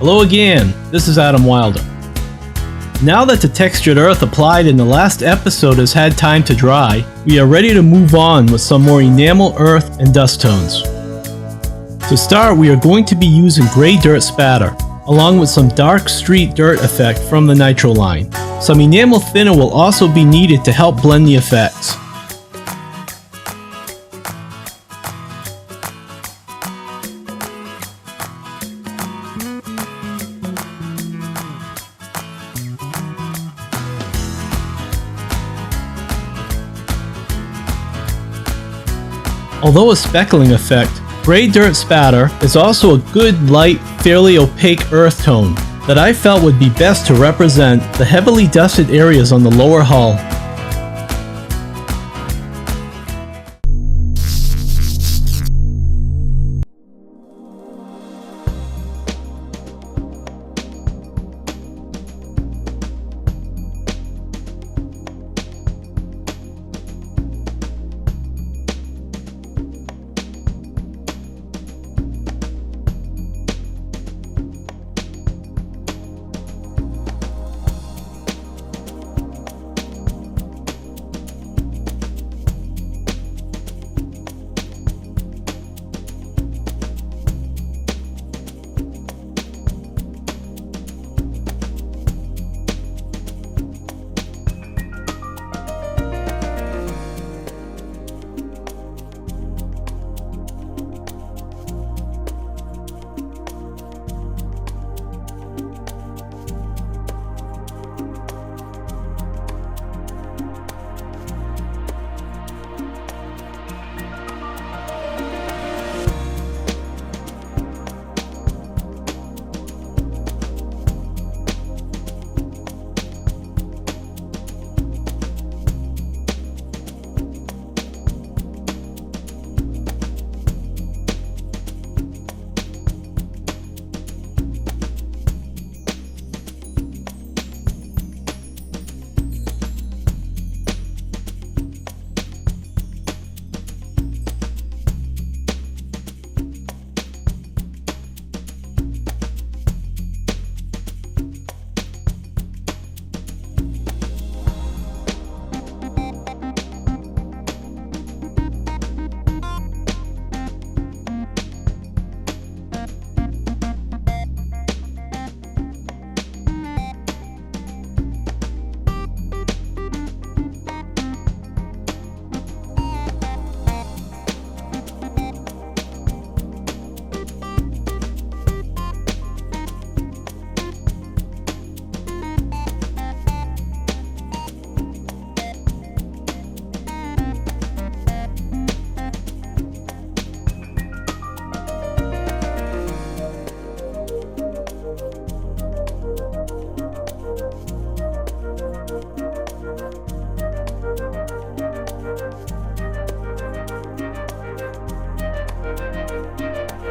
Hello again, this is Adam Wilder. Now that the textured earth applied in the last episode has had time to dry, we are ready to move on with some more enamel earth and dust tones. To start, we are going to be using gray dirt spatter, along with some dark street dirt effect from the Nitroline. Some enamel thinner will also be needed to help blend the effects. Although a speckling effect, gray dirt spatter is also a good light, fairly opaque earth tone that I felt would be best to represent the heavily dusted areas on the lower hull.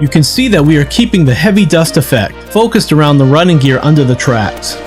You can see that we are keeping the heavy dust effect focused around the running gear under the tracks.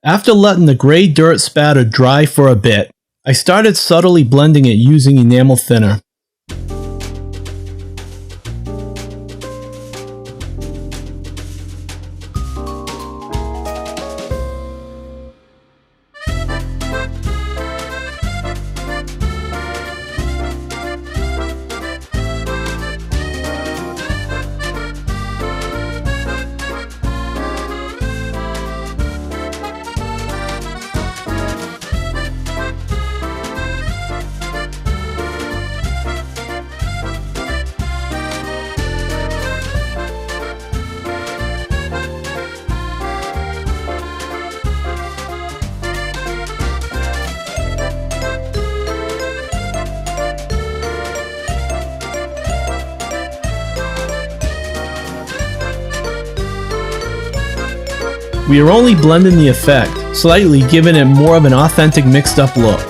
After letting the gray dirt spatter dry for a bit, I started subtly blending it using enamel thinner. We are only blending the effect, slightly giving it more of an authentic mixed up look.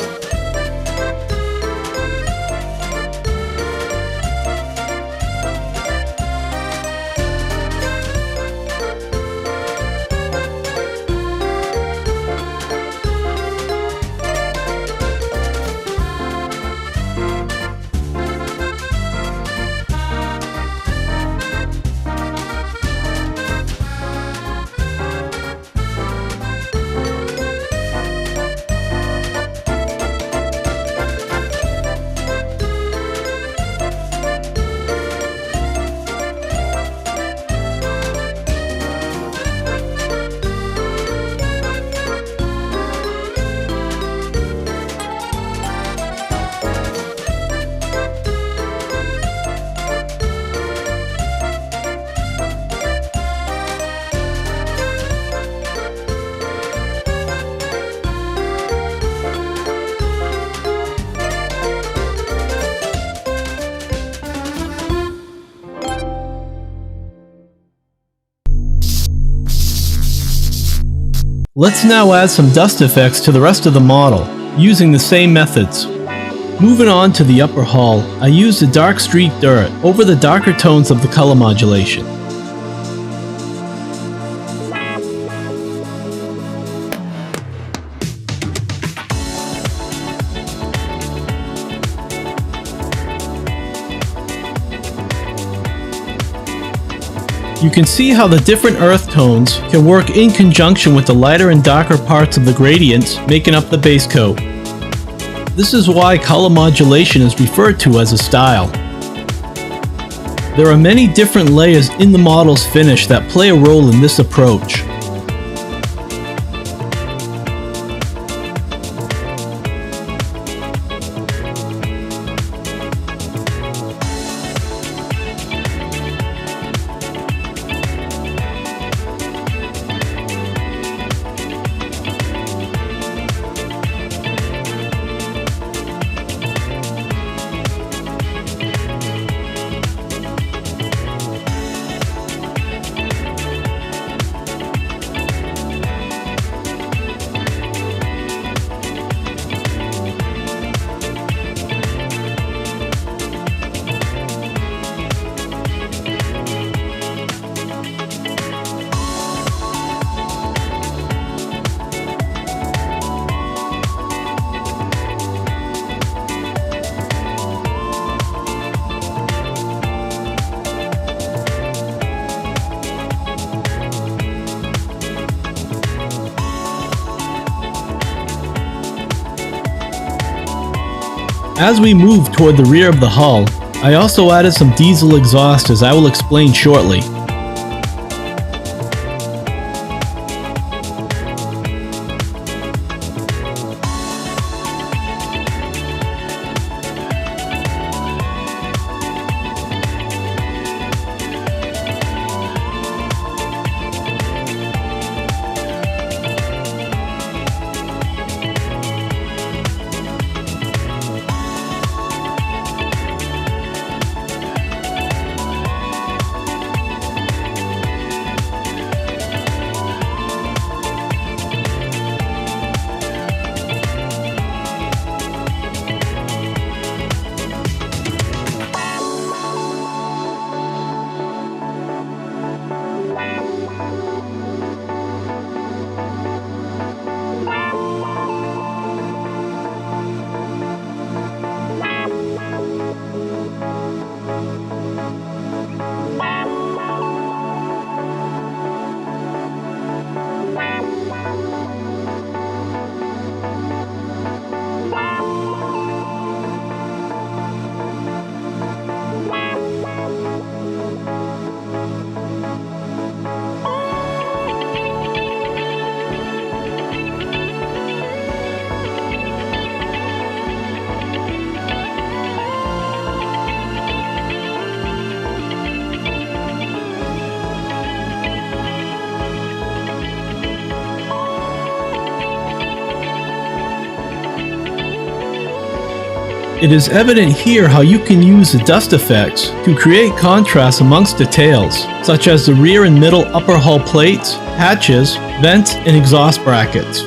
Let's now add some dust effects to the rest of the model, using the same methods. Moving on to the upper hull, I used a dark streak dirt over the darker tones of the color modulation. You can see how the different earth tones can work in conjunction with the lighter and darker parts of the gradients making up the base coat. This is why color modulation is referred to as a style. There are many different layers in the model's finish that play a role in this approach. As we move toward the rear of the hull, I also added some diesel exhaust, as I will explain shortly. It is evident here how you can use the dust effects to create contrast amongst details, such as the rear and middle upper hull plates, hatches, vents, and exhaust brackets.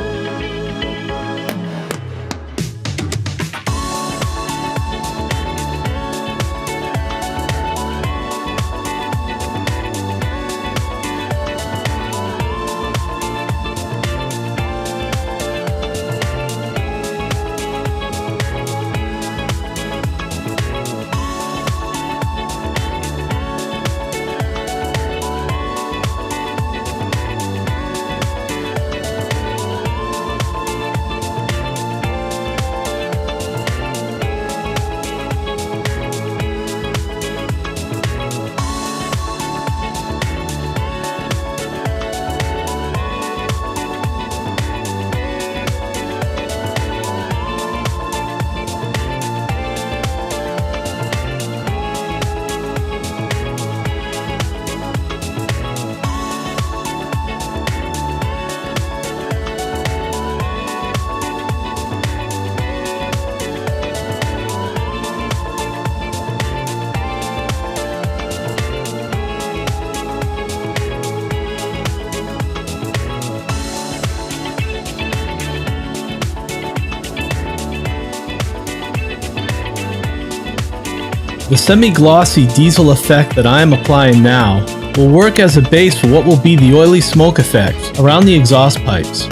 The semi-glossy diesel effect that I am applying now will work as a base for what will be the oily smoke effect around the exhaust pipes.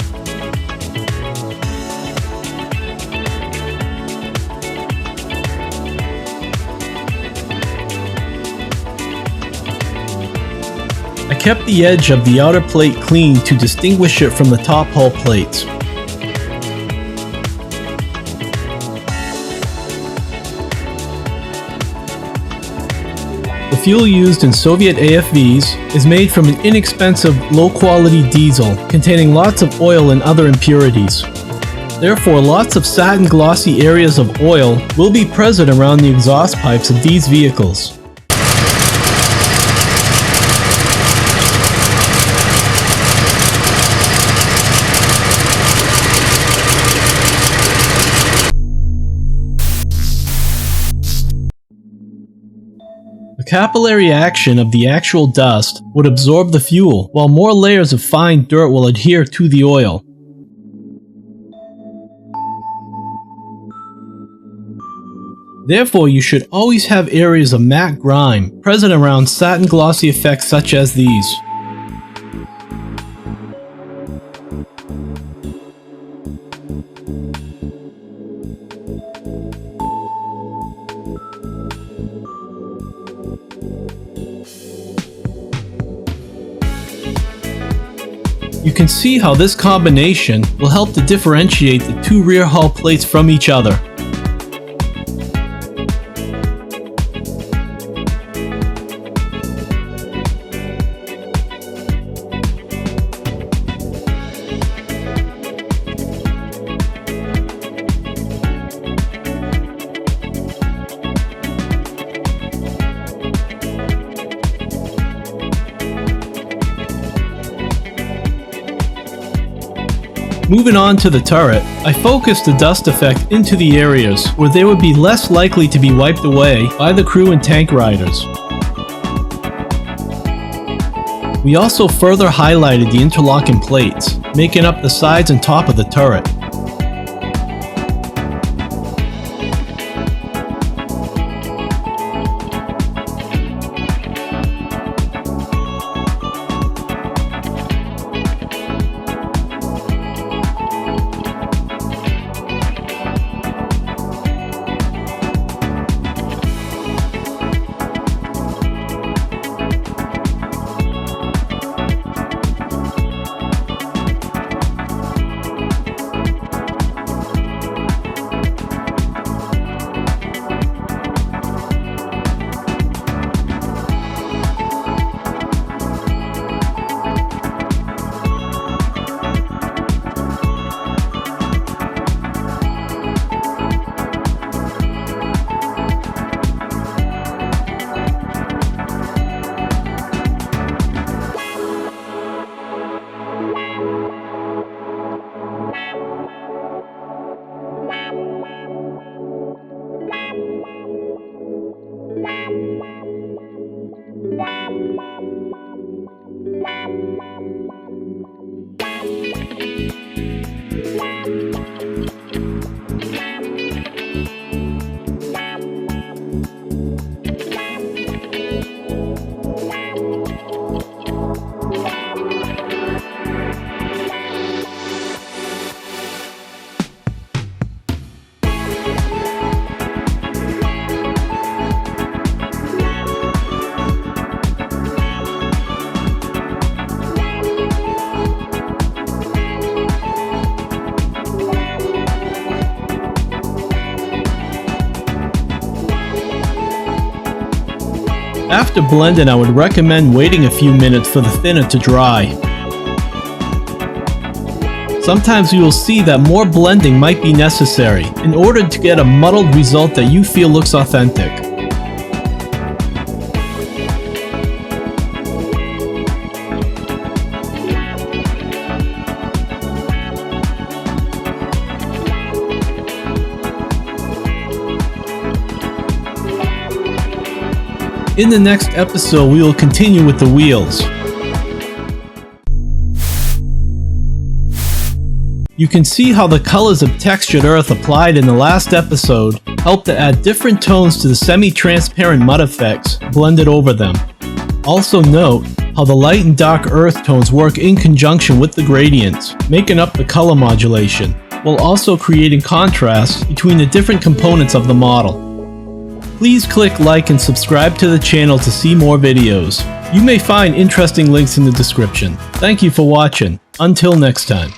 I kept the edge of the outer plate clean to distinguish it from the top hull plates. The fuel used in Soviet AFVs is made from an inexpensive, low-quality diesel containing lots of oil and other impurities. Therefore, lots of satin glossy areas of oil will be present around the exhaust pipes of these vehicles. The capillary action of the actual dust would absorb the fuel, while more layers of fine dirt will adhere to the oil. Therefore, you should always have areas of matte grime present around satin glossy effects such as these. You can see how this combination will help to differentiate the two rear hull plates from each other. Moving on to the turret, I focused the dust effect into the areas where they would be less likely to be wiped away by the crew and tank riders. We also further highlighted the interlocking plates, making up the sides and top of the turret. After blending, I would recommend waiting a few minutes for the thinner to dry. Sometimes you will see that more blending might be necessary in order to get a muddled result that you feel looks authentic. In the next episode, we will continue with the wheels. You can see how the colors of textured earth applied in the last episode help to add different tones to the semi-transparent mud effects blended over them. Also note how the light and dark earth tones work in conjunction with the gradients, making up the color modulation, while also creating contrast between the different components of the model. Please click like and subscribe to the channel to see more videos. You may find interesting links in the description. Thank you for watching. Until next time.